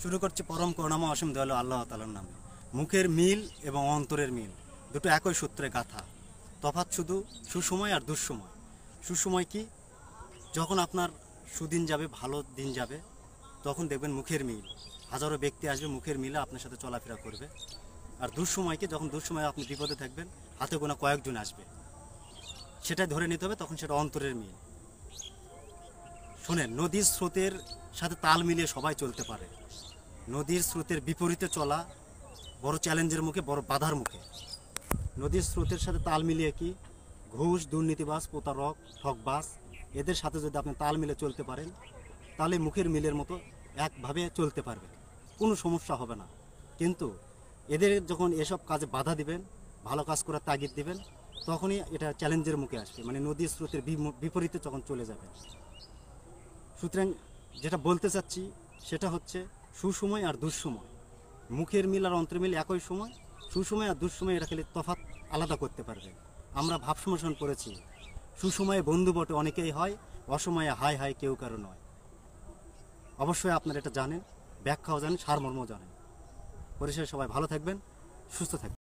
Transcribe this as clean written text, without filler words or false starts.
শুরু করছি পরম করুণাময় অসীম দয়ালু আল্লাহ তাআলার নামে। মুখের মিল এবং অন্তরের মিল দুটো একই সূত্রে গাথা। তফাৎ শুধু সুসময় আর দুঃসময়। সুসময় কি? যখন আপনার সুদিন যাবে, ভালো দিন যাবে, তখন দেখবেন মুখের মিল, হাজারো ব্যক্তি আসবে, মুখের মিলে আপনার সাথে চলাফেরা করবে। আর দুঃসময় কি? যখন দুঃসময় আপনি বিপদে থাকবেন, হাতে গোনা কয়েকজন আসবে, সেটাই ধরে নিতে হবে, তখন সেটা অন্তরের মিল। শোনেন, নদীর স্রোতের সাথে তাল মিলিয়ে সবাই চলতে পারে। নদীর স্রোতের বিপরীতে চলা বড় চ্যালেঞ্জের মুখে, বড় বাধার মুখে। নদীর স্রোতের সাথে তাল মিলিয়ে কি? ঘুষ, দুর্নীতিবাজ, প্রতারক, ঠকবাজ, এদের সাথে যদি আপনি তাল মিলে চলতে পারেন, তাহলে মুখের মিলের মতো একভাবে চলতে পারবে, কোনো সমস্যা হবে না। কিন্তু এদের যখন এসব কাজে বাধা দিবেন, ভালো কাজ করার তাগিদ দিবেন, তখনই এটা চ্যালেঞ্জের মুখে আসবে, মানে নদীর স্রোতের বিপরীতে যখন চলে যাবে। সুতরাং যেটা বলতে চাচ্ছি সেটা হচ্ছে সুসময় আর দুঃসময়। মুখের মিল আর অন্তরের মিল একই সময়। সুসময় আর দুঃসময় এটা খালি তফাৎ আলাদা করতে পারবে। আমরা ভাব সমর্ষণ করেছি, সুসময়ে বন্ধু বটে অনেকেই হয়, অসময়ে হায় হায় কেউ কারো নয়। অবশ্যই আপনারা এটা জানেন, ব্যাখ্যাও জানেন, সারমর্মও জানেন। পরিশেষে সবাই ভালো থাকবেন, সুস্থ থাকবেন।